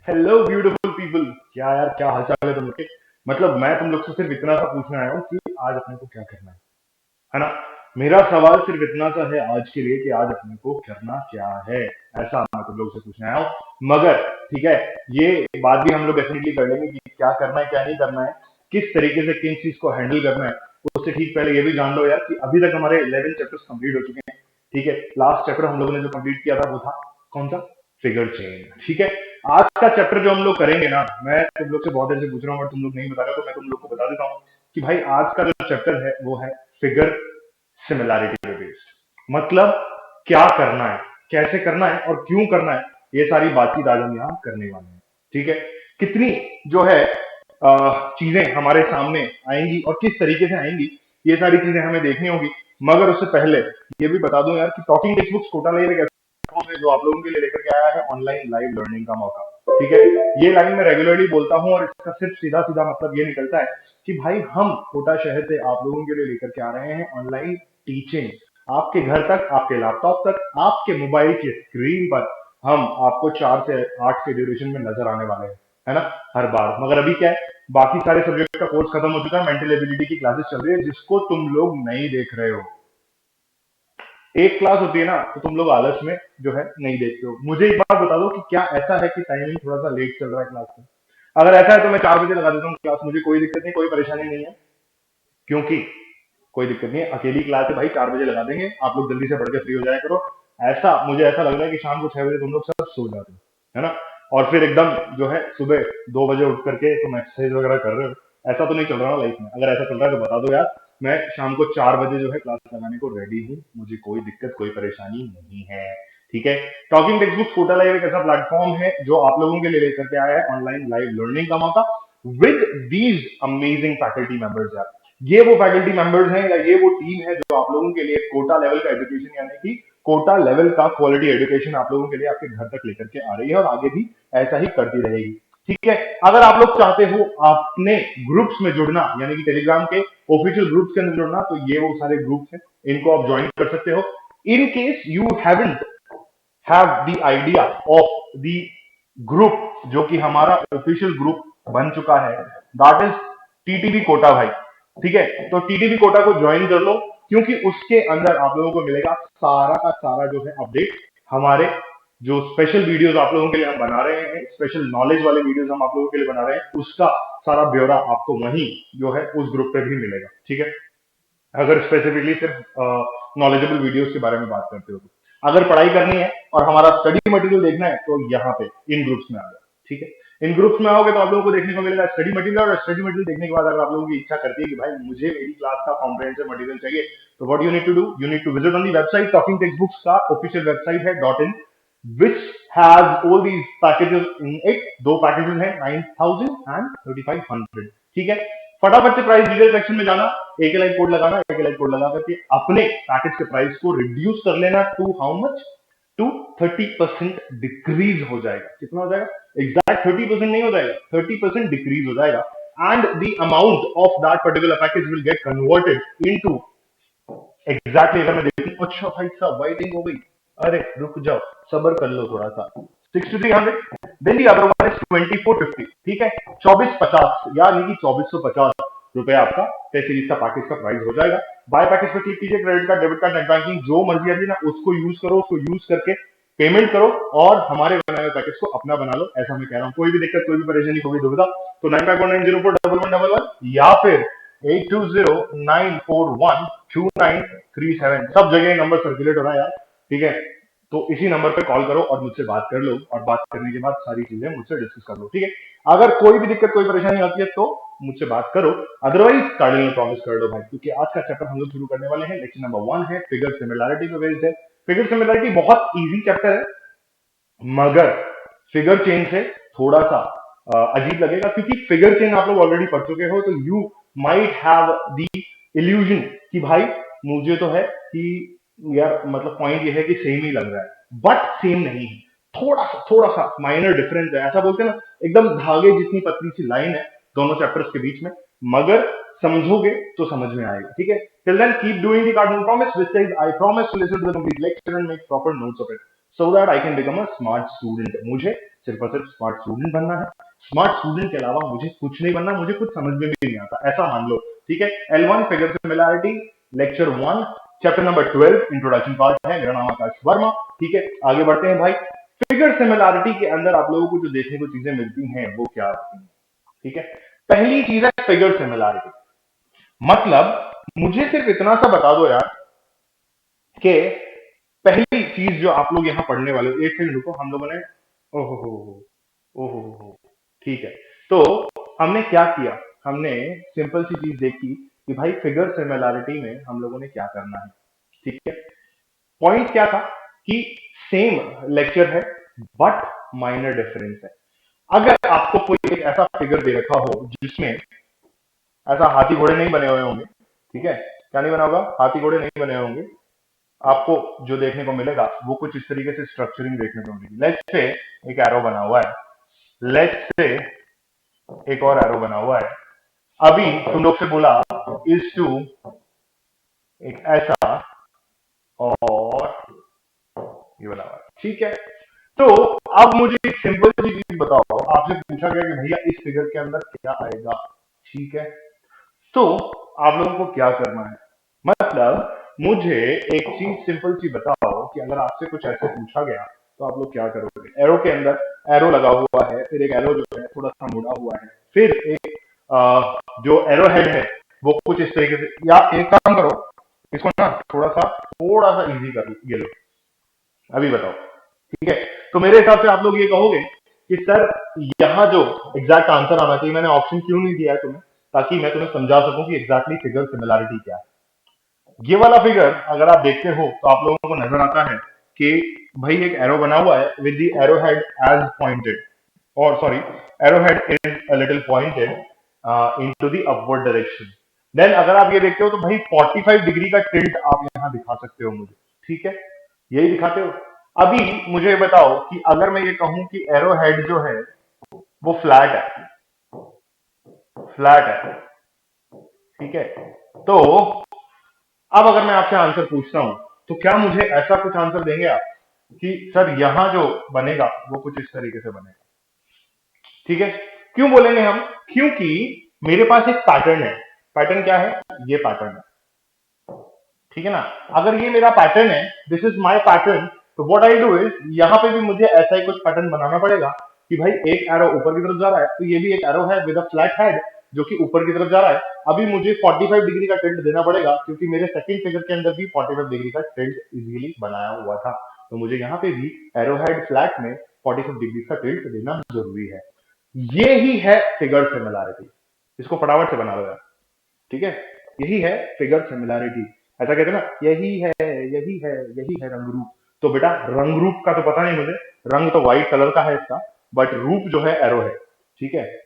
Hello beautiful people. क्या यार, क्या हालचाल है तुम लोग के? मतलब मैं तुम लोग से सिर्फ इतना सा पूछने आया हूँ कि आज अपने को क्या करना है ना? मेरा सवाल सिर्फ इतना सा है आज के लिए कि आज अपने को करना क्या है। ऐसा मैं तुम लोग से पूछने आया हूँ। मगर ठीक है, ये बात भी हम लोग डेफिनेटली कर लेंगे कि क्या करना है क्या नहीं करना है, किस तरीके से किन चीज को हैंडल करना है। उससे ठीक पहले ये भी जान लो यार कि अभी तक हमारे 11 चैप्टर्स कंप्लीट हो चुके हैं। ठीक है, लास्ट चैप्टर हम लोगों ने जो कंप्लीट किया था वो था कौन सा? Figure chain. ठीक है, आज का चैप्टर जो हम लोग करेंगे ना, मैं तुम लोग से बहुत देर से पूछ रहा हूँ और तुम लोग नहीं बता रहे, तो मैं तुम लोग को बता देता हूँ कि भाई आज का जो चैप्टर है वो है फिगर सिमिलैरिटी पे बेस्ड। मतलब क्या करना है, कैसे करना है और क्यों करना है, ये सारी बातचीत आज हम यहाँ करने वाले हैं। ठीक है, कितनी जो है चीजें हमारे सामने आएंगी और किस तरीके से आएंगी, ये सारी चीजें हमें देखनी होगी। मगर उससे पहले ये भी बता दूं यार कि talking text books Kota live एक ऐसा platform है जो आप लोगों के लिए लेकर के आया है ऑनलाइन लाइव लर्निंग का मौका। ठीक है, ये लाइन मैं रेगुलरली बोलता हूँ और इसका सिर्फ सीधा सीधा मतलब ये निकलता है कि भाई हम कोटा शहर से आप लोगों के लिए लेकर के आ रहे हैं ऑनलाइन टीचिंग। आपके घर तक, आपके लैपटॉप तक, आपके मोबाइल की स्क्रीन पर हम आपको 4 से 8 के ड्यूरेशन में नजर आने वाले हैं, है ना? हर बार। मगर अभी क्या है, बाकी सारे सब्जेक्ट का कोर्स खत्म हो चुका है, मेंटल एबिलिटी की क्लासेस चल रही है जिसको तुम लोग नहीं देख रहे हो। एक क्लास होती है ना तो तुम लोग आलस में जो है नहीं देखते हो। मुझे एक बात बता दो कि क्या ऐसा है कि टाइमिंग थोड़ा सा लेट चल रहा है क्लास में? अगर ऐसा है तो मैं 4 बजे लगा देता हूँ क्लास, मुझे कोई दिक्कत नहीं, कोई परेशानी नहीं है। क्योंकि कोई दिक्कत नहीं है, अकेली क्लास है भाई, 4 बजे लगा देंगे, आप लोग जल्दी से पढ़ के फ्री हो जाया करो। ऐसा मुझे ऐसा लग रहा है कि शाम को 6 बजे तुम लोग सब सो जाते हो, है ना? और फिर एकदम जो है सुबह 2 बजे उठ करके तुम एक्सरसाइज वगैरह कर रहे हो। ऐसा तो नहीं चल रहा ना लाइफ में? अगर ऐसा चल रहा है तो बता दो यार। मैं शाम को 4 बजे जो है क्लास लगाने को रेडी हूँ, मुझे कोई दिक्कत कोई परेशानी नहीं है। ठीक है, talking text book Kota live एक ऐसा प्लेटफॉर्म है जो आप लोगों के लिए लेकर के आया है ऑनलाइन लाइव लर्निंग का मौका with these amazing faculty members यार। ये वो फैकल्टी मेंबर्स हैं या ये वो टीम है जो आप लोगों के लिए कोटा लेवल का एजुकेशन, यानी कि कोटा लेवल का क्वालिटी एजुकेशन आप लोगों के लिए आपके घर तक लेकर के आ रही है और आगे भी ऐसा ही करती रहेगी। ठीक है, अगर आप लोग चाहते हो अपने ग्रुप्स में जुड़ना, यानी कि टेलीग्राम के ऑफिशियल ग्रुप्स के अंदर जुड़ना, तो ये वो सारे ग्रुप्स हैं, इनको आप ज्वाइन कर सकते हो। In case you haven't have the idea of the group जो कि हमारा ऑफिशियल ग्रुप बन चुका है, दैट इज टीटीबी कोटा भाई। ठीक है, तो टीटीबी कोटा को ज्वाइन कर लो, क्योंकि उसके अंदर आप लोगों को मिलेगा सारा का सारा जो है अपडेट। हमारे जो स्पेशल वीडियोस आप लोगों के लिए हम बना रहे हैं, स्पेशल नॉलेज वाले वीडियोस हम आप लोगों के लिए बना रहे हैं, उसका सारा ब्यौरा आपको वहीं जो है उस ग्रुप पे भी मिलेगा। ठीक है, अगर स्पेसिफिकली सिर्फ नॉलेजेबल वीडियोस के बारे में बात करते हो तो। अगर पढ़ाई करनी है और हमारा स्टडी मटेरियल देखना है तो यहाँ पे इन ग्रुप्स में आ जाओ। ठीक है, इन ग्रुप्स में आओगे तो आप लोगों को देखने को मिलेगा स्टडी मटेरियल, और स्टडी मटेरियल देखने के बाद अगर आप लोगों की इच्छा करती है कि भाई मुझे मेरी क्लास का कॉम्प्रिहेंसिव मटेरियल चाहिए, तो what you need to do, you need to visit on the website. Talking text books का ऑफिशियल वेबसाइट है .in, which has all these packages in it। दो पैकेजेस हैं, 9000 एंड 3500। ठीक है, फटाफट से प्राइस डिटेल सेक्शन में जाना, एक लाइन कोड लगाना, एक लाइन कोड लगा करके अपने पैकेज के प्राइस को रिड्यूस कर लेना to how much, to 30% decrease हो जाएगा। कितना हो जाएगा? एग्जैक्ट 30% नहीं हो जाएगा, 30% डिक्रीज हो जाएगा। And the amount of that particular package will get converted into exactly, अगर मैं देखूं, अच्छा भाई साहब वाइटिंग हो गई, अरे रुक जाओ, सबर कर लो थोड़ा सा। 6300, then the other one is 2450। ठीक है, 2450 यानी कि 2450 रुपए आपका टेस्ट सीरीज का पैकेज का प्राइस हो जाएगा। बाय पैकेज पर क्लिक कीजिए, credit card, debit card, net banking जो मर्जी है ना उसको यूज करो, उसको यूज करके पेमेंट करो और हमारे बनाए हुए पैकेज को अपना बना लो। ऐसा मैं कह रहा हूँ। कोई भी दिक्कत, कोई भी परेशानी, कोई भी दुविधा तो 9519041111 या फिर 8209412937, सब जगह नंबर सर्कुलेट हो रहा है यार। ठीक है, तो इसी नंबर पे कॉल करो और मुझसे बात कर लो, और बात करने के बाद सारी चीजें मुझसे डिस्कस कर लो। ठीक है, अगर कोई भी दिक्कत, कोई परेशानी आती है तो मुझसे बात करो, अदरवाइज कार्डिनल प्रॉमिस कर दो भाई, क्योंकि आज का चैप्टर हम लोग शुरू करने वाले हैं। लेक्चर नंबर 1 है फिगर सिमिलैरिटी पे बेस्ड है। फिगर सिमिलैरिटी बहुत इजी चैप्टर है, मगर फिगर चेन से थोड़ा सा अजीब लगेगा, क्योंकि फिगर चेन आप लोग ऑलरेडी पढ़ चुके हो, तो you might have the illusion कि भाई मुझे तो है कि यार, मतलब पॉइंट ये है कि सेम ही लग रहा है, बट सेम नहीं है। थोड़ा सा माइनर डिफरेंस है, ऐसा बोलते हैं ना, एकदम धागे जितनी पतली सी लाइन है दोनों चैप्टर्स के बीच में। मगर समझोगे तो समझ में आएगा। ठीक है, till then keep doing the cardinal promise which says I promise to listen to the complete lecture and make proper notes of it. So that I can become a smart student. मुझे सिर्फ और सिर्फ smart student बनना है। Smart student के अलावा मुझे कुछ नहीं बनना, मुझे कुछ समझ में भी नहीं आता, ऐसा मान लो। ठीक है, L1 figure similarity, lecture 1, chapter number 12, introduction part है। मेरा नाम आकाश वर्मा। ठीक है, आगे बढ़ते हैं भाई। फिगर सिमिलैरिटी के अंदर आप लोगों को जो देखने को चीजें मिलती हैं वो क्या होती हैं? ठीक है, पहली चीज है फिगर सिमिलैरिटी। मतलब मुझे सिर्फ इतना सा बता दो यार कि पहली चीज जो आप लोग यहां पढ़ने वाले हो, एक सेकंड रुको, हम लोगों ने ओहो ओहो, ठीक है। तो हमने क्या किया? हमने सिंपल सी चीज देखी कि भाई फिगर सिमिलैरिटी में हम लोगों ने क्या करना है। ठीक है, पॉइंट क्या था कि सेम लेक्चर है बट माइनर डिफरेंस है। अगर आपको कोई एक ऐसा फिगर दे रखा हो जिसमें ऐसा हाथी घोड़े नहीं बने हुए होंगे, ठीक है, क्या नहीं बना होगा? हाथी घोड़े नहीं बने होंगे। आपको जो देखने को मिलेगा वो कुछ इस तरीके से स्ट्रक्चरिंग देखने को मिलेगी। लेट्स से एक एरो बना हुआ है, लेट्स से एक और एरो बना हुआ है। अभी तुम लोग से बोला इज टू एक ऐसा और ये बना हुआ है, ठीक है। तो अब मुझे एक सिंपल सी चीज बताओ, आपसे पूछा गया कि भैया इस फिगर के अंदर क्या आएगा, ठीक है। तो आप लोगों को क्या करना है? मतलब मुझे एक चीज सिंपल सी बताओ कि अगर आपसे कुछ ऐसे पूछा गया तो आप लोग क्या करोगे? एरो के अंदर एरो लगा हुआ है, फिर एक एरो जो है थोड़ा सा मुड़ा हुआ है, फिर एक जो एरो हेड है वो कुछ इस तरीके से, या एक काम करो, इसको ना थोड़ा सा इजी कर ये लो। अभी बताओ, ठीक है। तो मेरे हिसाब से आप लोग ये कहोगे कि सर यहाँ जो एग्जैक्ट आंसर आना चाहिए, मैंने ऑप्शन क्यों नहीं दिया है तुम्हें, ताकि मैं तुम्हें समझा सकूं कि एग्जैक्टली फिगर सिमिलैरिटी क्या है। ये वाला फिगर अगर आप देखते हो तो आप लोगों को नजर आता है कि भाई एक एरो बना हुआ है with the arrow head as pointed, और sorry, arrow head is a little pointed into the upward direction. Then अगर आप ये देखते हो तो भाई 45 डिग्री का टिल्ट आप यहां दिखा सकते हो मुझे, ठीक है, यही दिखाते हो। अभी मुझे बताओ कि अगर मैं ये कहूं कि एरो हेड जो है वो फ्लैट है, ठीक है। तो अब अगर मैं आपसे आंसर पूछता हूं तो क्या मुझे ऐसा कुछ आंसर देंगे आप कि सर यहां जो बनेगा वो कुछ इस तरीके से बनेगा, ठीक है। क्यों बोलेंगे हम? क्योंकि मेरे पास एक पैटर्न है। पैटर्न क्या है? ये पैटर्न है, ठीक है ना। अगर ये मेरा पैटर्न है, दिस इज माय पैटर्न, तो व्हाट आई डू इज यहां पे भी मुझे ऐसा ही कुछ पैटर्न बनाना पड़ेगा कि भाई एक एरो ऊपर की तरफ जा रहा है तो ये भी एक एरो है विद अ फ्लैट हेड जो कि ऊपर की तरफ जा रहा है। अभी मुझे 45 डिग्री का टिल्ट देना पड़ेगा क्योंकि मेरे सेकंड फिगर के अंदर भी 45 डिग्री का टिल्ट इजीली बनाया हुआ था, तो मुझे यहाँ पे भी एरो हेड फ्लैट में 45 डिग्री का टिल्ट देना जरूरी है। ये ही है फिगर सिमिलैरिटी। इसको फटाफट से बना लो यार, ठीक है। यही है फिगर सिमिलैरिटी। ऐसा कहते हैं ना, यही है रंग रूप। तो बेटा रंग रूप का तो पता नहीं मुझे, रंग तो व्हाइट कलर का है इसका, बट रूप जो है एरो है, ठीक है।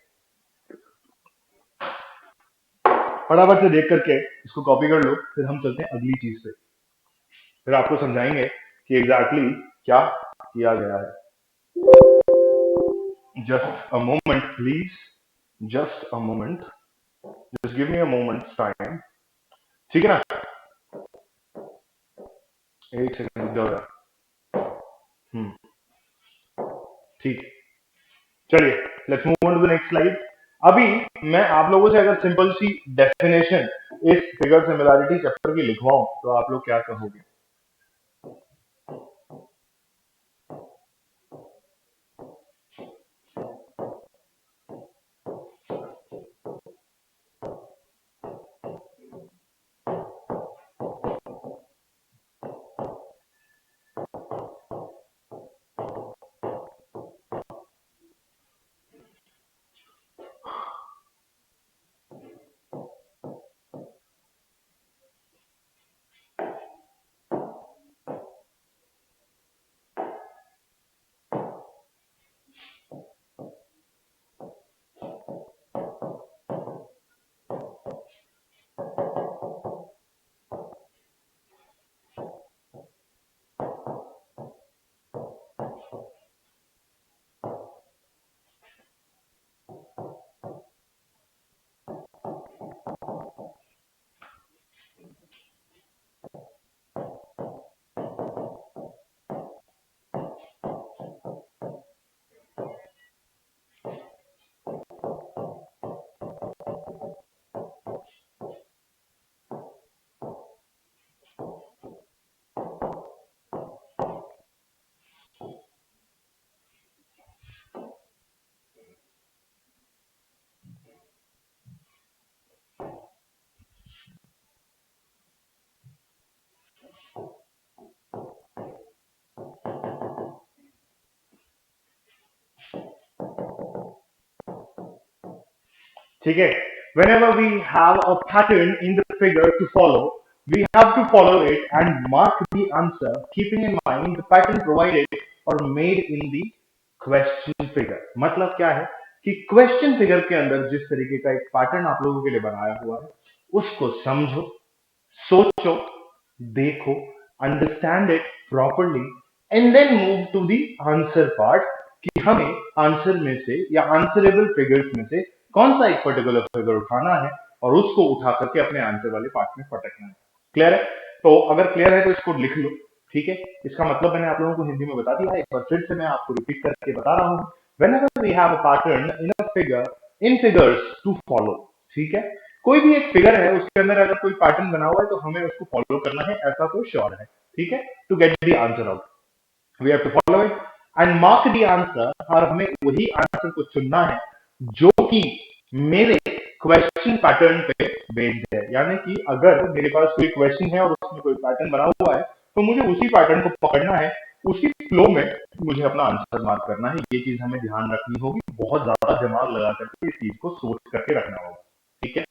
फटाफट से देख करके इसको कॉपी कर लो, फिर हम चलते हैं अगली चीज पे, फिर आपको समझाएंगे कि एग्जैक्टली क्या किया गया है। Just a moment please, just a moment, just give me a moment time, ठीक है ना। एक सेकंड हो रहा। हम्म, ठीक, चलिए let's move on to the next slide. अभी मैं आप लोगों से अगर सिंपल सी डेफिनेशन इस फिगर सिमिलैरिटी चैप्टर की लिखवाऊं तो आप लोग क्या कहोगे? ठीक है, whenever we have a pattern in the figure to follow, we have to follow it and mark the answer keeping in mind the pattern provided or made in the question figure. मतलब क्या है कि question figure के अंदर जिस तरीके का एक पैटर्न आप लोगों के लिए बनाया हुआ है उसको समझो, सोचो, देखो, understand it properly and then move to the answer part कि हमें आंसर में से या आंसरेबल फिगर्स में से कौन सा एक पर्टिकुलर फिगर उठाना है और उसको उठा करके अपने आंसर वाले पार्ट में पटकना है। क्लियर है? तो अगर क्लियर है तो इसको लिख लो। ठीक है, इसका मतलब मैंने आप लोगों को हिंदी में बता दिया है, एक बार फिर से मैं आपको रिपीट करके बता रहा हूं। Whenever we have a pattern in a figure in figures to follow, ठीक है, कोई भी एक फिगर है उसके अंदर अगर कोई पैटर्न बना हुआ है तो हमें उसको फॉलो करना है, ऐसा तो श्योर है। ठीक है, to get the answer out we have to follow it and mark the answer, और हमें वही आंसर को चुनना है जो कि मेरे क्वेश्चन पैटर्न पे बेस्ड है। यानी कि अगर मेरे पास कोई क्वेश्चन है और उसमें कोई पैटर्न बना हुआ है तो मुझे उसी पैटर्न को पकड़ना है, उसी फ्लो में मुझे अपना आंसर मार्क करना है। ये चीज हमें ध्यान रखनी होगी, बहुत ज्यादा दिमाग लगा करके इस चीज को सोच करके रखना होगा। ठीक है,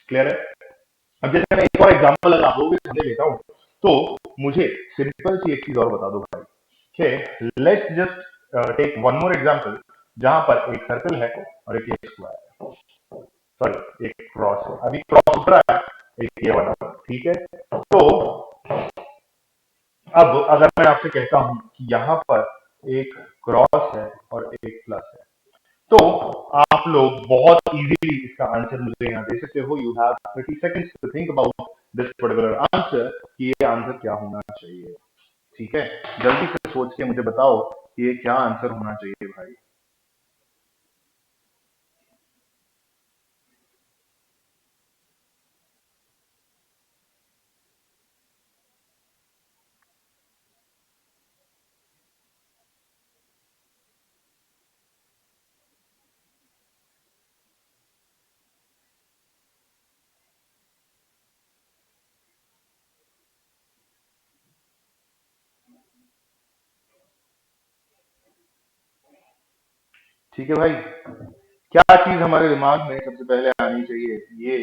क्लियर है? अब जैसे मैं एक और एग्जांपल अगर आप लोगों के सामने लेता हूँ तो मुझे सिंपल सी एक चीज और बता दो भाई। Okay, let's just take one more example जहां पर एक सर्कल है और एक स्क्वायर है, सॉरी एक क्रॉस है, अभी क्रॉस उतरा है, एक ये वाला, ठीक है। तो अब अगर मैं आपसे कहता हूं कि यहाँ पर एक क्रॉस है और एक प्लस है, तो आप लोग बहुत इजीली इसका आंसर मुझे यहाँ दे सकते हो। You have 30 seconds to think about this particular answer कि ये आंसर क्या होना चाहिए। ठीक है, जल्दी से सोच के मुझे बताओ कि ये क्या आंसर होना चाहिए भाई। ठीक है भाई, क्या चीज हमारे दिमाग में सबसे पहले आनी चाहिए, ये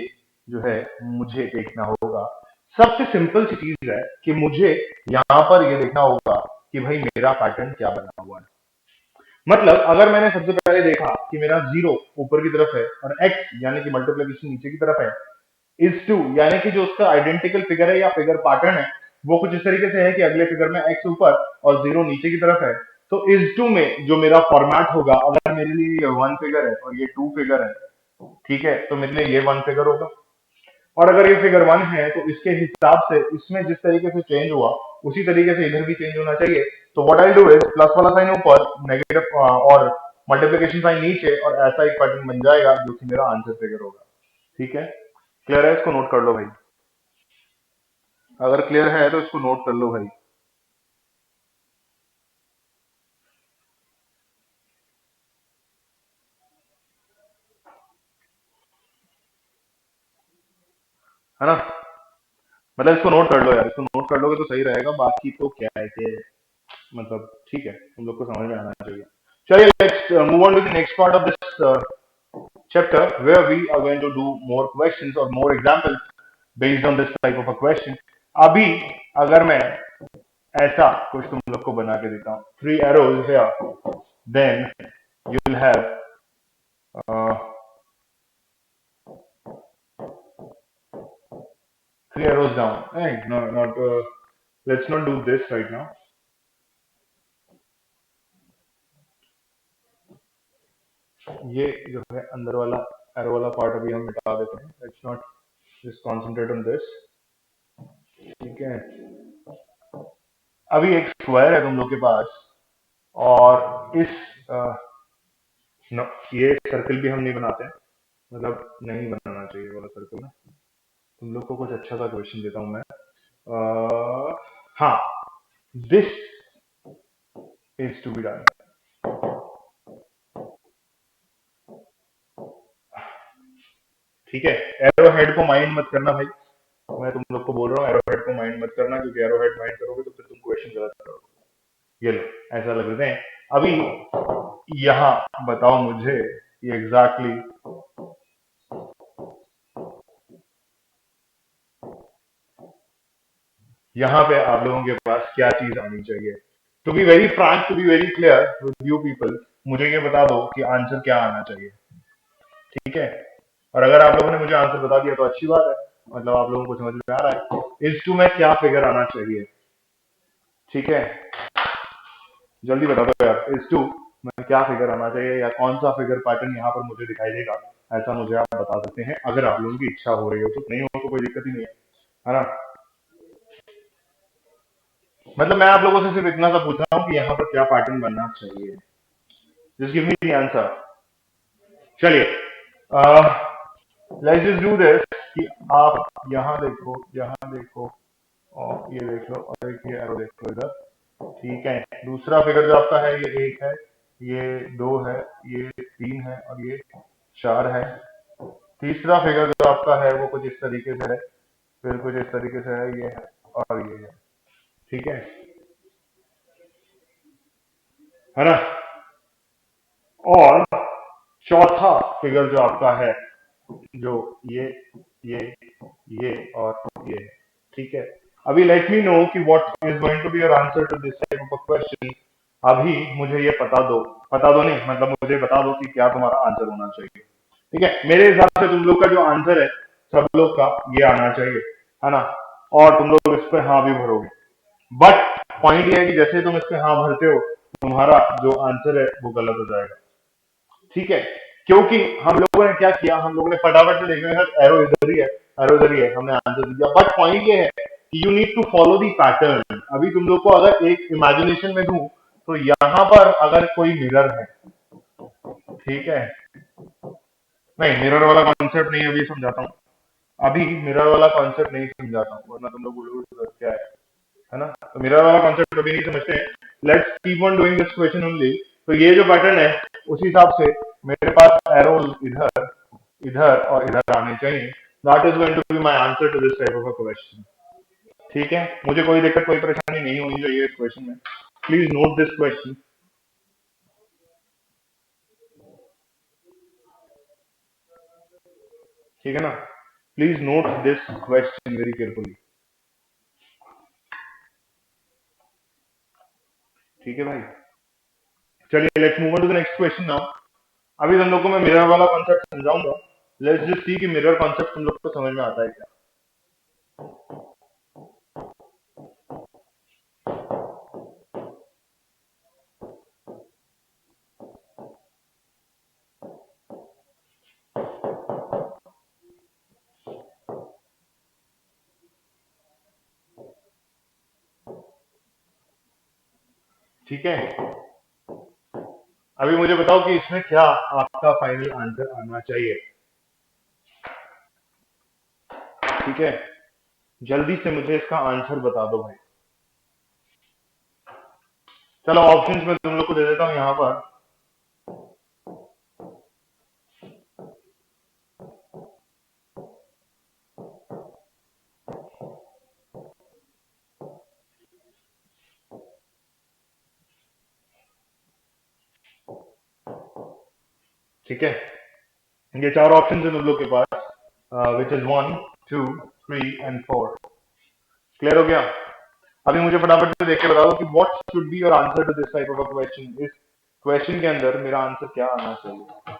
जो है मुझे देखना होगा। सबसे सिंपल सी चीज है कि मुझे यहाँ पर ये देखना होगा कि भाई मेरा पैटर्न क्या बना हुआ है। मतलब अगर मैंने सबसे पहले देखा कि मेरा जीरो ऊपर की तरफ है और एक्स यानी कि मल्टीप्लिकेशन नीचे की तरफ है, इज टू यानी कि जो उसका आइडेंटिकल फिगर है या फिगर पैटर्न है वो कुछ इस तरीके से है कि अगले फिगर में एक्स ऊपर और जीरो नीचे की तरफ है, तो इज टू में जो मेरा फॉर्मेट होगा, अगर मेरे लिए ये वन फिगर है और ये टू फिगर है, ठीक है, तो मेरे लिए ये वन फिगर होगा। और अगर ये फिगर वन है तो इसके हिसाब से इसमें जिस तरीके से चेंज हुआ उसी तरीके से इधर भी चेंज होना चाहिए। तो what I do is plus वाला साइन ऊपर, नेगेटिव और मल्टीप्लिकेशन साइन नीचे, और ऐसा एक पैटर्न बन जाएगा जो कि मेरा आंसर फिगर होगा। ठीक है, क्लियर है? इसको नोट कर लो भाई, अगर क्लियर है तो इसको नोट कर लो भाई। है ना? मतलब इसको नोट कर लो यार, इसको नोट कर लोगे तो सही रहेगा, बाकी तो क्या है कि मतलब ठीक है, तुम लोग को समझ में आना चाहिए। चलिए let's move on to the next part of this chapter where we are going to do more questions or more examples based on this type of a question. अभी अगर मैं ऐसा कुछ तुम लोग को बना के देता हूँ, three arrows here, then you will have uh, three arrows down. Hey, no, not let's not do this right now. ये जो है अंदर वाला एरो वाला पार्ट अभी हम मिटा देते हैं। Let's not just concentrate on this. ठीक है, अभी एक स्क्वायर है तुम लोग के पास और इस uh, no, ये सर्कल भी हम नहीं बनाते हैं, मतलब नहीं बनाना चाहिए वाला सर्कल ना। तुम लोग को कुछ अच्छा सा क्वेश्चन देता हूं मैं। हाँ, this is to be done. ठीक है, एरो हेड को माइंड मत करना भाई, मैं तुम लोग को बोल रहा हूँ एरो हेड को माइंड मत करना, क्योंकि एरो हेड माइंड करोगे तो फिर तुम क्वेश्चन गलत करोगे। ये लो, ऐसा लग रहे हैं अभी। यहाँ बताओ मुझे ये एग्जैक्टली यहाँ पे आप लोगों के पास क्या चीज आनी चाहिए। To be very frank, to be very clear with you people, मुझे ये बता दो कि आंसर क्या आना चाहिए। ठीक है, और अगर आप लोगों ने मुझे आंसर बता दिया तो अच्छी बात है, मतलब आप लोगों को समझ में आ रहा है इस टू में क्या फिगर आना चाहिए। ठीक है, जल्दी बता दो यार, इस टू में क्या फिगर आना चाहिए या कौन सा फिगर पैटर्न यहाँ पर मुझे दिखाई देगा, ऐसा मुझे आप बता सकते हैं अगर आप लोगों की इच्छा हो रही हो तो। नहीं हो तो कोई दिक्कत ही नहीं है ना। मतलब मैं आप लोगों से सिर्फ इतना सा पूछ रहा हूँ कि यहाँ पर क्या पैटर्न बनना चाहिए। Just give me the answer. चलिए, लेट्स जस्ट डू दिस कि आप यहाँ देखो और ये देख लो और एक ये एरो देख लो इधर। ठीक है, दूसरा फिगर जो आपका है ये एक है, ये दो है, ये तीन है और ये चार है। तीसरा फिगर जो आपका है वो कुछ इस तरीके से है, फिर कुछ इस तरीके से है, ये है और ये है। ठीक है ना। और चौथा फिगर जो आपका है, जो ये ये और ये। ठीक है, अभी लेट मी नो कि what is going to be your answer to this type of question. अभी मुझे ये बता दो नहीं, मतलब मुझे बता दो कि क्या तुम्हारा आंसर होना चाहिए। ठीक है, मेरे हिसाब से तुम लोग का जो आंसर है सब लोग का ये आना चाहिए, है ना। और तुम लोग इस पर हाँ भी भरोगे, बट पॉइंट ये है कि जैसे तुम इस पे हाँ भरते हो तुम्हारा जो आंसर है वो गलत हो जाएगा। ठीक है, क्योंकि हम लोगों ने क्या किया, हम लोगों ने फटाफट से देखा सर एरो इधर ही है, एरो इधर ही है, हमने आंसर दे दिया। बट पॉइंट ये है कि you need to follow the pattern. अभी तुम लोग को अगर एक इमेजिनेशन में दूं तो यहाँ पर अगर कोई मिरर है, ठीक है, नहीं मिरर वाला कॉन्सेप्ट नहीं अभी समझाता हूँ, अभी मिरर वाला कॉन्सेप्ट नहीं समझाता हूँ वरना तुम लोग बोलोगे "सर, क्या है ना। तो मिरर वाला कॉन्सेप्ट कभी नहीं समझते हैं। Let's keep on doing this question only. तो ये जो पैटर्न है उस हिसाब से मेरे पास एरोज इधर इधर और इधर आने चाहिए। That is going to be my answer to this type of a question. ठीक है, मुझे कोई दिक्कत कोई परेशानी नहीं होनी चाहिए इस क्वेश्चन में। Please note this question. ठीक है ना, please note this question very carefully. ठीक है भाई, चलिए let's move on to the next question now. अभी तुम लोग को मैं मिरर वाला कॉन्सेप्ट समझाऊंगा। लेट्स जस्ट सी कि मिरर कॉन्सेप्ट तुम लोग को समझ में आता है क्या। ठीक है, अभी मुझे बताओ कि इसमें क्या आपका फाइनल आंसर आना चाहिए। ठीक है, जल्दी से मुझे इसका आंसर बता दो भाई। चलो ऑप्शंस में तुम लोग को दे देता हूं यहाँ पर। ठीक है, ये चार ऑप्शन है तुम लोग के पास, which is one, two, three and four. Clear हो गया। अभी मुझे फटाफट से देख के बता दो कि what should be your answer to this type of a question. इस क्वेश्चन के अंदर मेरा आंसर क्या आना चाहिए।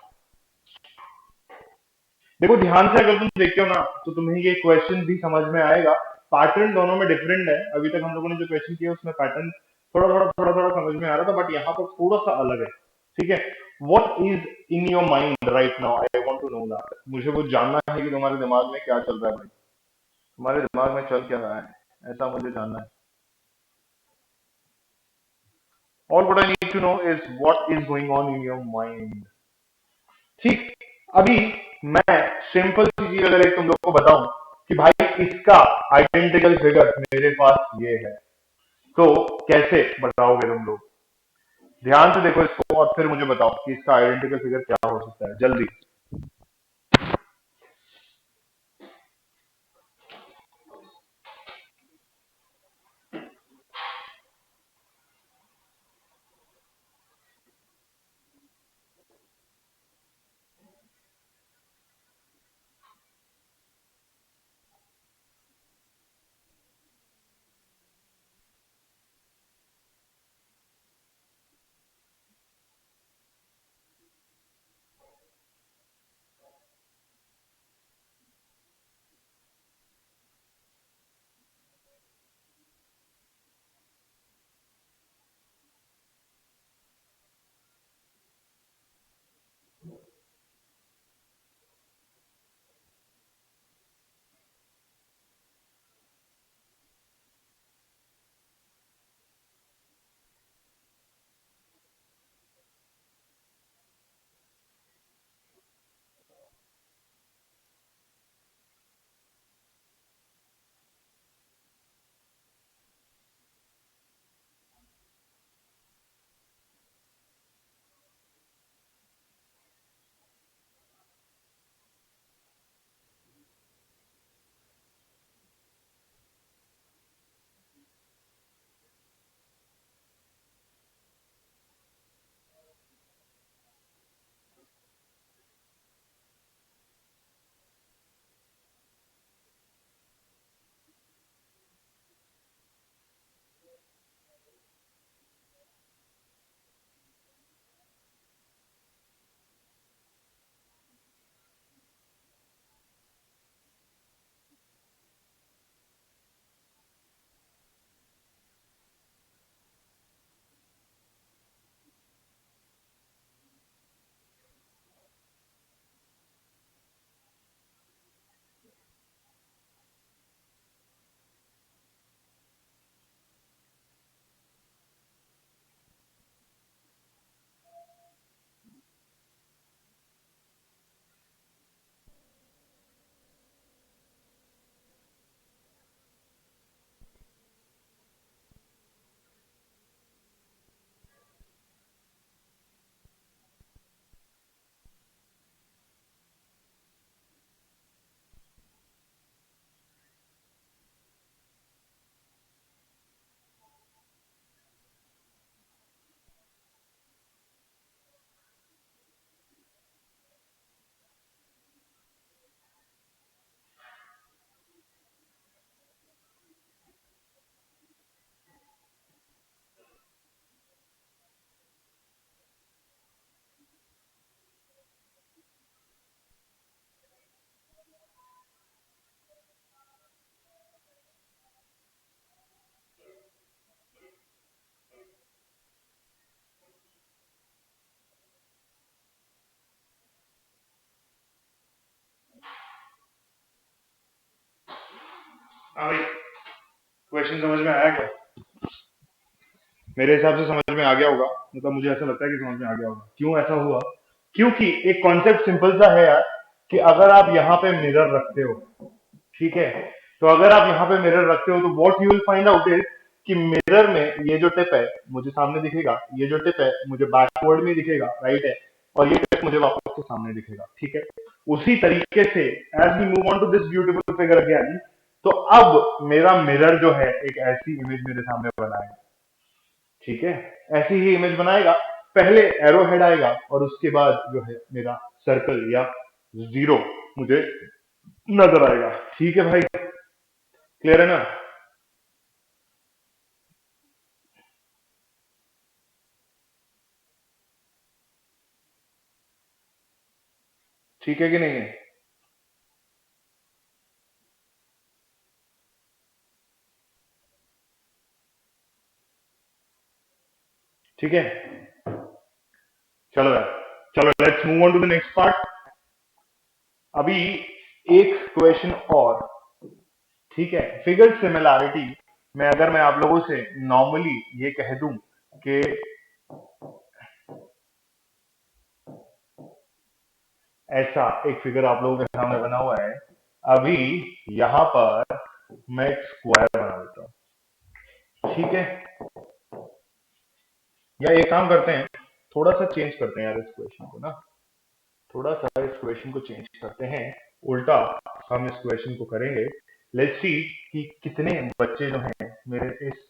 देखो ध्यान से अगर तुम देखते हो ना तो तुम्हें ये क्वेश्चन भी समझ में आएगा। पैटर्न दोनों में डिफरेंट है, अभी तक हम लोगों ने जो क्वेश्चन किया उसमें पैटर्न थोड़ा थोड़ा समझ में आ रहा था, बट यहाँ पर थोड़ा सा अलग है। ठीक है, what is in your mind right now, I want to know that. मुझे वो जानना है कि तुम्हारे दिमाग में क्या चल रहा है भाई, तुम्हारे दिमाग में चल क्या रहा है, ऐसा मुझे जानना है। All what I need to know is what is going on in your mind. ठीक, अभी मैं सिंपल सी चीज अगर एक तुम लोग को बताऊं कि भाई इसका आइडेंटिकल फिगर मेरे पास ये है, तो कैसे बताओगे तुम लोग। ध्यान से देखो इसको और फिर मुझे बताओ कि इसका आइडेंटिकल फिगर क्या हो सकता है जल्दी। हाँ भाई, क्वेश्चन समझ में आया क्या? मेरे हिसाब से समझ में आ गया होगा, मतलब मुझे ऐसा लगता है कि समझ में आ गया होगा। क्यों ऐसा हुआ? क्योंकि एक कॉन्सेप्ट सिंपल सा है यार, कि अगर आप यहाँ पे मिरर रखते हो, ठीक है, तो अगर आप यहाँ पे मिरर रखते हो तो what you will find out is कि मिरर में ये जो टिप है मुझे सामने दिखेगा, ये जो टिप है मुझे बैकवर्ड में दिखेगा, राइट है, और ये टिप मुझे वापस से सामने दिखेगा, ठीक है। उसी तरीके से as we move on to this beautiful figure again, तो अब मेरा मिरर जो है एक ऐसी इमेज मेरे सामने बनाएगा, ठीक है, ऐसी ही इमेज बनाएगा। पहले एरो हेड आएगा और उसके बाद जो है मेरा सर्कल या जीरो मुझे नजर आएगा, ठीक है भाई, क्लियर है ना? ठीक है कि नहीं है? ठीक है, चलो यार, चलो let's move on to the next part. अभी एक क्वेश्चन और, ठीक है, फिगर सिमिलैरिटी में अगर मैं आप लोगों से नॉर्मली ये कह दूं कि ऐसा एक फिगर आप लोगों के सामने बना हुआ है, अभी यहां पर मैं एक स्क्वायर बना देता हूं, ठीक है, या एक काम करते हैं, थोड़ा सा चेंज करते हैं यार इस क्वेश्चन को ना, थोड़ा सा इस क्वेश्चन को चेंज करते हैं, उल्टा हम इस क्वेश्चन को करेंगे। लेट्स सी कि कितने बच्चे जो हैं मेरे इस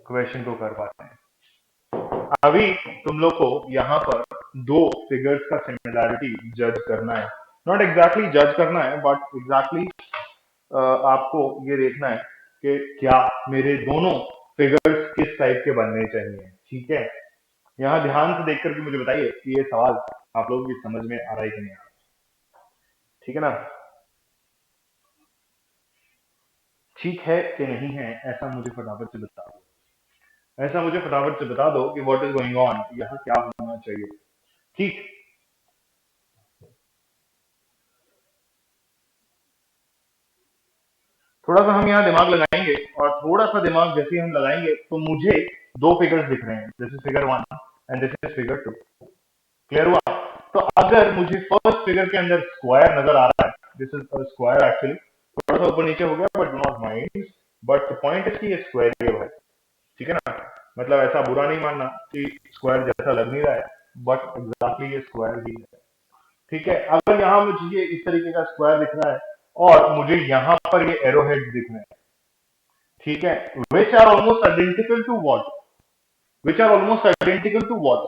क्वेश्चन को कर पाते हैं। अभी तुम लोग को यहाँ पर दो फिगर्स का सिमिलैरिटी जज करना है, नॉट एग्जैक्टली जज करना है बट एग्जैक्टली आपको ये देखना है कि क्या मेरे दोनों फिगर्स किस टाइप के बनने चाहिए, ठीक है। यहाँ ध्यान से देख करके मुझे बताइए कि ये सवाल आप लोगों की समझ में आ रहा है कि नहीं आ रहा, ठीक है ना? ठीक है कि नहीं है, ऐसा मुझे फटाफट से बता दो, ऐसा मुझे फटाफट से बता दो कि व्हाट इज गोइंग ऑन, यहाँ क्या होना चाहिए, ठीक। थोड़ा सा हम यहाँ दिमाग लगाएंगे, और थोड़ा सा दिमाग जैसे ही हम लगाएंगे तो मुझे दो फिगर्स दिख रहे हैं, this is figure one and this is figure two, clear हुआ? तो अगर मुझे फर्स्ट फिगर के अंदर स्क्वायर नजर आ रहा है, दिस इज स्क्वायर एक्चुअली, थोड़ा सा ऊपर नीचे हो गया but do not mind, but the point is कि ये स्क्वायर ही है, ठीक है ना? मतलब ऐसा बुरा नहीं मानना कि स्क्वायर जैसा लग नहीं रहा है, बट एग्जैक्टली ये स्क्वायर ही है, ठीक है। अगर यहाँ मुझे ये इस तरीके का स्क्वायर दिख रहा है और मुझे यहाँ पर ये एरो हेड दिख रहे हैं, ठीक है, which are almost identical to what, which are almost identical to what,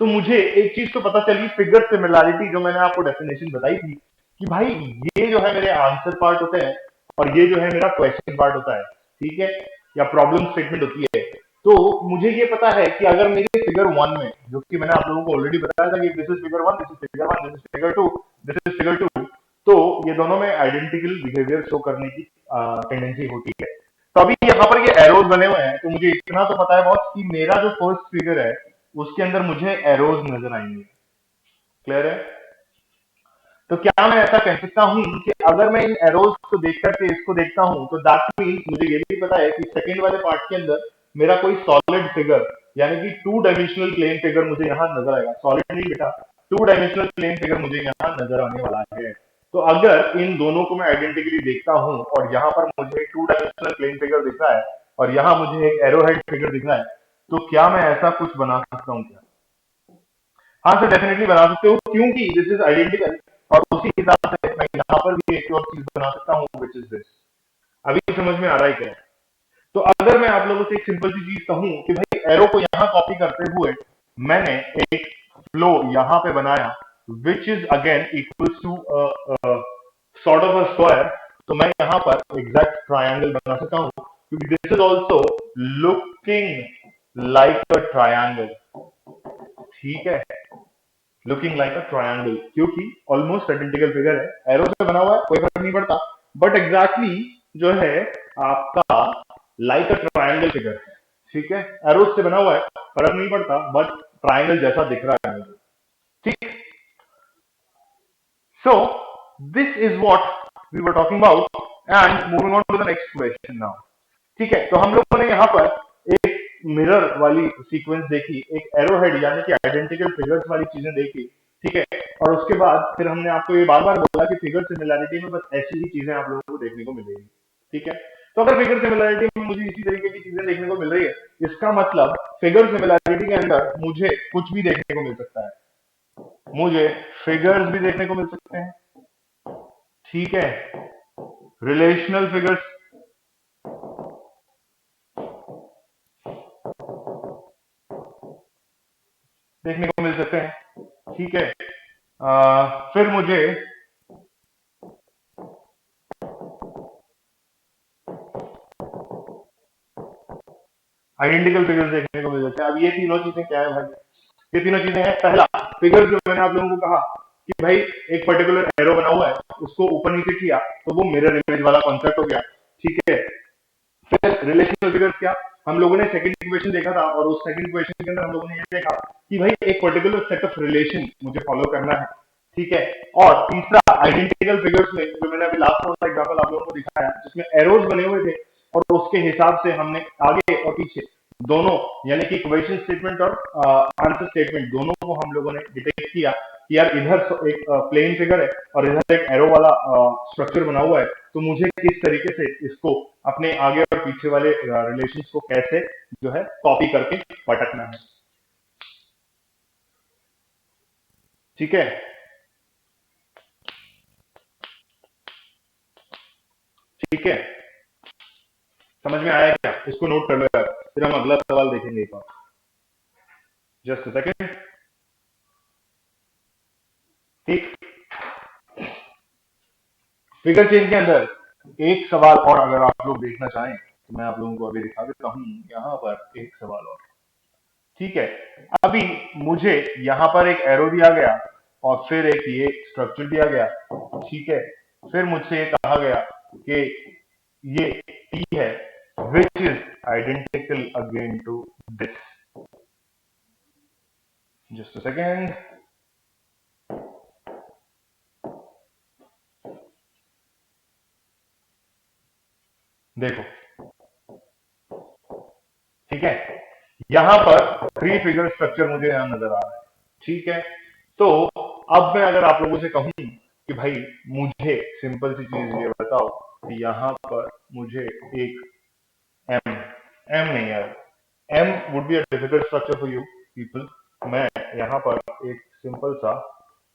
तो मुझे एक चीज तो पता चली, फिगर सिमिलैरिटी जो मैंने आपको डेफिनेशन बताई थी कि भाई ये जो है मेरे आंसर पार्ट होते हैं और ये जो है मेरा क्वेश्चन पार्ट होता है, ठीक है, या प्रॉब्लम स्टेटमेंट होती है। तो मुझे ये पता है कि अगर मेरे फिगर वन में, जो कि मैंने आप लोगों को ऑलरेडी बताया था कि this is figure one, this is figure one, this is figure two, this is figure two, तो ये दोनों में आइडेंटिकल बिहेवियर शो करने की टेंडेंसी होती है। तो अभी यहाँ पर ये एरोज बने हुए हैं, तो मुझे इतना तो पता है बॉस कि मेरा जो फर्स्ट फिगर है उसके अंदर मुझे एरोज नजर आएंगे, क्लियर है? तो क्या मैं ऐसा कह सकता हूं कि अगर मैं इन एरोज को देख करके इसको देखता हूं तो दैट मीन्स मुझे ये भी पता है कि सेकंड वाले पार्ट के अंदर मेरा कोई सॉलिड फिगर, यानी कि टू डायमेंशनल प्लेन फिगर मुझे यहाँ नजर आएगा, सॉलिड नहीं बेटा, टू डायमेंशनल प्लेन फिगर मुझे यहाँ नजर आने वाला है। तो अगर इन दोनों को मैं आइडेंटिकली देखता हूं और यहाँ पर मुझे टू डायमेंशनल प्लेन फिगर दिख रहा है और यहाँ मुझे एक एरो हेड फिगर दिख रहा है, तो क्या मैं ऐसा कुछ बना सकता हूँ क्या? हाँ सर, डेफिनेटली बना सकते हो, क्योंकि दिस इज आइडेंटिकल, और उसी हिसाब से मैं यहाँ पर भी एक और चीज बना सकता हूँ विच इज दिस। अभी समझ में आ रहा है क्या? तो अगर मैं आप लोगों से एक सिंपल सी चीज कहूँ कि भाई एरो को यहाँ कॉपी करते हुए मैंने एक फ्लो यहाँ पे बनाया which is again equal to sort of a square, तो मैं यहाँ पर एग्जैक्ट ट्रायंगल बना सकता हूँ, क्योंकि this is also looking like a triangle, ठीक है, लुकिंग लाइक अ ट्रायंगल, क्योंकि ऑलमोस्ट आइडेंटिकल फिगर है, एरो से बना हुआ है कोई फर्क नहीं पड़ता, बट एग्जैक्टली जो है आपका लाइक अ ट्रायंगल फिगर है, ठीक है, एरो से बना हुआ है फर्क नहीं पड़ता, बट ट्रायंगल जैसा दिख रहा है मुझे, ठीक। So this is what we were talking about and moving on to the next question now. ठीक है, तो हम लोगों ने यहाँ पर एक मिरर वाली सीक्वेंस देखी, एक एरोहेड यानी कि आइडेंटिकल फिगर्स वाली चीजें देखी, ठीक है। और उसके बाद फिर हमने आपको ये बार बार बोला कि फिगर सिमिलैरिटी में बस ऐसी ही चीजें आप लोगों को देखने को मिलेगी, ठीक है। तो अगर फिगर सिमिलैरिटी में मुझे इसी तरीके की चीजें देखने को मिल रही है, इसका मतलब फिगर सिमिलैरिटी के अंदर मुझे कुछ भी देखने को मिल सकता है, मुझे फिगर्स भी देखने को मिल सकते हैं, ठीक है, रिलेशनल फिगर्स देखने को मिल सकते हैं, ठीक है। फिर मुझे आइडेंटिकल फिगर्स देखने को मिल सकते हैं। अब ये तीनों चीजें क्या है भाई? ये तीनों चीजें हैं, पहला फिगर जो मैंने आप लोगों को कहा कि भाई एक पर्टिकुलर एरो बना हुआ है, उसको ऊपर नीचे किया तो वो मिरर इमेज वाला कॉन्सेप्ट हो गया, ठीक है। फिर रिलेशनल फिगर्स क्या, हम लोगों ने सेकंड इक्वेशन देखा था और उस सेकंड इक्वेशन के अंदर हम लोगों ने ये देखा कि भाई एक पर्टिकुलर सेट ऑफ रिलेशन मुझे फॉलो करना है, ठीक है। और तीसरा आइडेंटिकल फिगर्स में जो मैंने अभी लास्ट वाला एग्जांपल आप लोगों को दिखाया जिसमें एरोज बने हुए थे और उसके हिसाब से हमने आगे और पीछे दोनों यानी कि क्वेश्चन स्टेटमेंट और आंसर स्टेटमेंट दोनों को हम लोगों ने डिटेक्ट किया कि यार इधर एक प्लेन फिगर है और इधर एक एरो वाला स्ट्रक्चर बना हुआ है, तो मुझे किस तरीके से इसको अपने आगे और पीछे वाले रिलेशंस को कैसे जो है कॉपी करके पटकना है, ठीक है। ठीक है, समझ में आया क्या? इसको नोट कर लो यार, फिर हम अगला सवाल देखेंगे एक बार। जस्ट सेकेंड, ठीक। फिगर चेंज के अंदर एक सवाल और अगर आप लोग देखना चाहें तो मैं आप लोगों को अभी दिखा देता हूं, यहां पर एक सवाल और, ठीक है। अभी मुझे यहां पर एक एरो दिया गया और फिर एक ये स्ट्रक्चर दिया गया, ठीक है। फिर मुझसे ये कहा गया कि ये टी है which is identical again to this. Just second, देखो, ठीक है। यहां पर थ्री फिगर स्ट्रक्चर मुझे यहां नजर आ रहा है, ठीक है। तो अब मैं अगर आप लोगों से कहूं कि भाई मुझे सिंपल सी चीज ये बताओ कि यहां पर मुझे एक एम एम नहीं यार, M would be a difficult structure for you people. मैं यहां पर एक सिंपल सा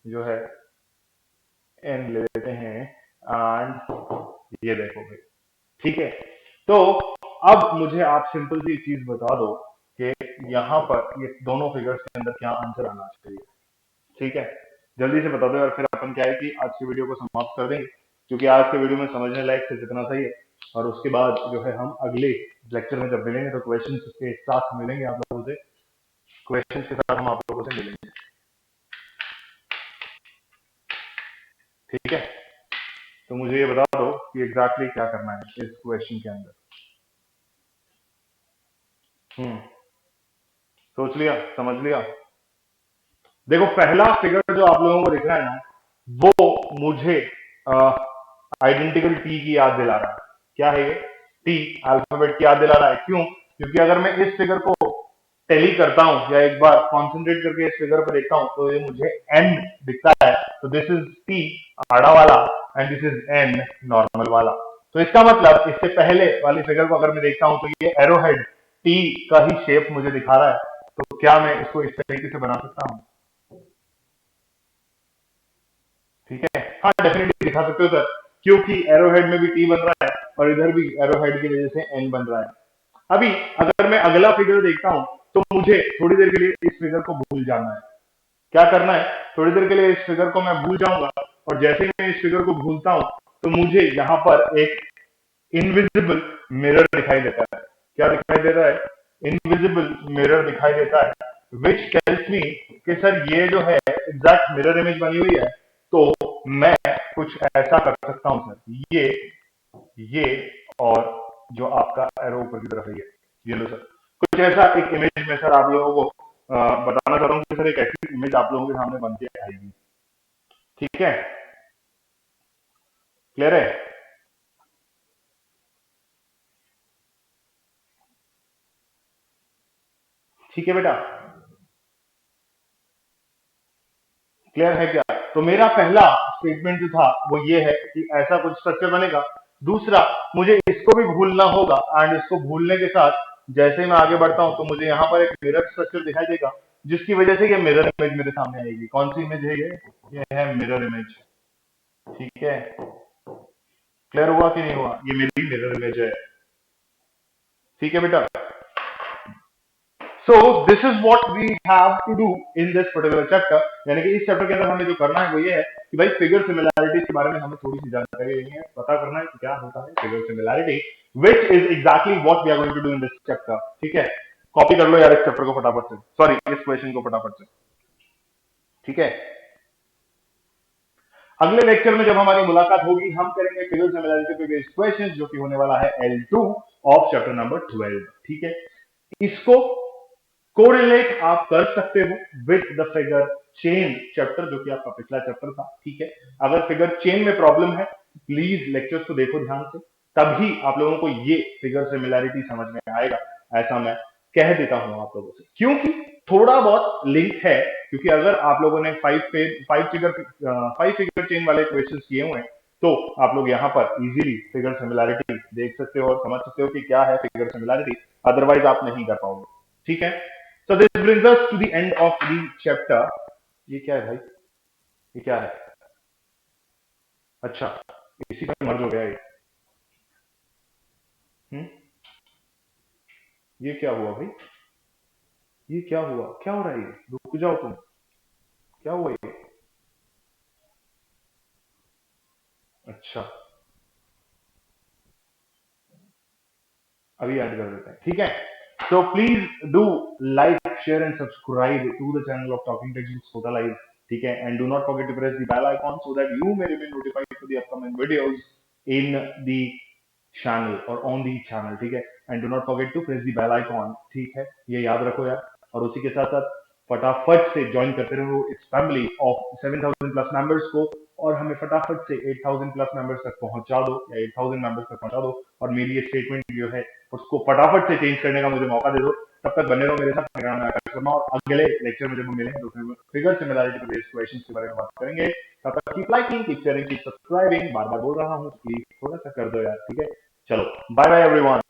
जो है एन ले लेते हैं एंड ये देखो भाई, ठीक है। तो अब मुझे आप सिंपल सी चीज बता दो कि यहाँ पर ये दोनों फिगर्स के अंदर क्या आंसर आना चाहिए, ठीक है। जल्दी से बता दो यार, फिर अपन क्या है कि आज की वीडियो को समाप्त कर देंगे क्योंकि आज के वीडियो में समझने लायक सिर्फ इतना सही है। और उसके बाद जो है हम अगले लेक्चर में जब मिलेंगे तो क्वेश्चन के साथ मिलेंगे आप लोगों से, क्वेश्चन के साथ हम आप लोगों से मिलेंगे, ठीक है। तो मुझे ये बता दो कि एग्जैक्टली क्या करना है इस क्वेश्चन के अंदर। सोच लिया, समझ लिया? देखो पहला फिगर जो आप लोगों को दिख रहा है ना, वो मुझे आइडेंटिकल टी की याद दिला रहा है। क्या है ये? टी अल्फाबेट की याद दिला रहा है। क्यों? क्योंकि अगर मैं इस फिगर को टेली करता हूं या एक बार कॉन्सेंट्रेट करके इस फिगर पर देखता हूं तो ये मुझे एन दिखता है। तो दिस इज टी आड़ा वाला and this is an normal वाला। तो इसका मतलब इससे पहले वाली फिगर को अगर मैं देखता हूं तो ये एरोहेड टी का ही शेप मुझे दिखा रहा है। तो क्या मैं इसको इस तरीके से बना सकता हूं? ठीक है, हाँ डेफिनेटली दिखा सकते हो सर, क्योंकि एरोहेड में भी टी बन रहा है और इधर भी एरोहेड की वजह से एन बन रहा है। अभी अगर मैं अगला फिगर देखता हूं तो मुझे थोड़ी देर के लिए इस फिगर को भूल जाना है। क्या करना है? थोड़ी देर के लिए इस फिगर को मैं भूल जाऊंगा और जैसे ही मैं इस फिगर को भूलता हूं तो मुझे यहां पर एक इनविजिबल मिरर दिखाई देता है। क्या दिखाई देता है? इनविजिबल मिरर दिखाई देता है विच टेल्स मी कि सर ये जो है एग्जैक्ट मिरर इमेज बनी हुई है। तो मैं कुछ ऐसा कर सकता हूं सर, ये और जो आपका एरो ऊपर की तरफ है ये लो सर, कुछ ऐसा एक इमेज में सर आप लोगों को बताना चाहता हूँ कि सर एक ऐसी इमेज आप लोगों के सामने बन के आएगी, ठीक है। क्लियर है? ठीक है बेटा, क्लियर है क्या? तो मेरा पहला स्टेटमेंट जो था वो ये है कि ऐसा कुछ स्ट्रक्चर बनेगा। दूसरा, मुझे इसको भी भूलना होगा एंड इसको भूलने के साथ जैसे ही मैं आगे बढ़ता हूं तो मुझे यहां पर एक मिरर स्ट्रक्चर दिखाई देगा, जिसकी वजह से ये मिरर इमेज मेरे सामने आएगी। कौन सी इमेज है ये है मिरर इमेज। ठीक है, क्लियर हुआ कि नहीं हुआ? ये मेरी मिरर इमेज है। ठीक है बेटा, So this is what we have to do in this particular chapter। यानी कि इस चैप्टर के अंदर हमें जो करना है वो ये है कि भाई फिगर सिमिलैरिटीज के बारे में हमें थोड़ी सी जानकारी लेनी है, पता करना है कि क्या होता है figure similarity, which is exactly what we are going to do in this chapter. ठीक है, कॉपी कर लो यार इस चैप्टर को फटाफट से, सॉरी इस क्वेश्चन को फटाफट से। ठीक है, अगले लेक्चर में जब हमारी मुलाकात होगी हम करेंगे फिगर सिमिलैरिटी पे बेस्ड क्वेश्चन, जो कि होने वाला है L2 ऑफ चैप्टर नंबर 12। ठीक है, इसको कोरिलेट आप कर सकते हो with the figure chain chapter, जो कि आपका पिछला चैप्टर था। ठीक है, अगर फिगर चेन में प्रॉब्लम है प्लीज लेक्चर्स को देखो ध्यान से, तभी आप लोगों को ये फिगर सिमिलैरिटी समझ में आएगा, ऐसा मैं कह देता हूं आप लोगों से, क्योंकि थोड़ा बहुत लिंक है। क्योंकि अगर आप लोगों ने फाइव फिगर चेन वाले क्वेश्चंस किए हुए हैं तो आप लोग यहाँ पर इजीली फिगर सिमिलैरिटी देख सकते हो और समझ सकते हो कि क्या है फिगर सिमिलैरिटी, अदरवाइज आप नहीं कर पाओगे। ठीक है, so this brings us to the end of the chapter। ये क्या है भाई, ये क्या है? अच्छा, इसी पर मर्ज हो गया ये। हम्म, ये क्या हुआ भाई? ये क्या हुआ? क्या हो रहा है? ये रुक जाओ तुम, क्या हुआ ये? अच्छा, अभी ऐड कर देते हैं। ठीक है, so please do like share and subscribe to the channel of Talking Textbooks Kota Live। ठीक है, and do not forget to press the bell icon so that you may remain notified for the upcoming videos in the channel or on the channel। ठीक है, and do not forget to press the bell icon। ठीक है, ये याद रखो यार, और उसी के साथ साथ फटाफट से ज्वाइन करते रहो इस फैमिली ऑफ 7000 प्लस मेंबर्स को, और हमें फटाफट से 8000 प्लस मेंबर्स तक पहुंचा दो, या 8000 मेंबर्स तक पहुंचा दो, और मेरी ये स्टेटमेंट जो है उसको फटाफट से चेंज करने का मुझे मौका दे दो। तब तक बने रहो मेरे साथ, मेरा नाम है आकाश शर्मा, और अगले लेक्चर में जब हम मिलेंगे तो फिगर सिमिलैरिटी बेस्ड क्वेश्चंस के बारे में बात करेंगे। तब तक keep liking, keep sharing, keep subscribing. बार बार बोल रहा हूँ, प्लीज थोड़ा सा कर दो यार। ठीक है, चलो बाय बाय एवरीवन।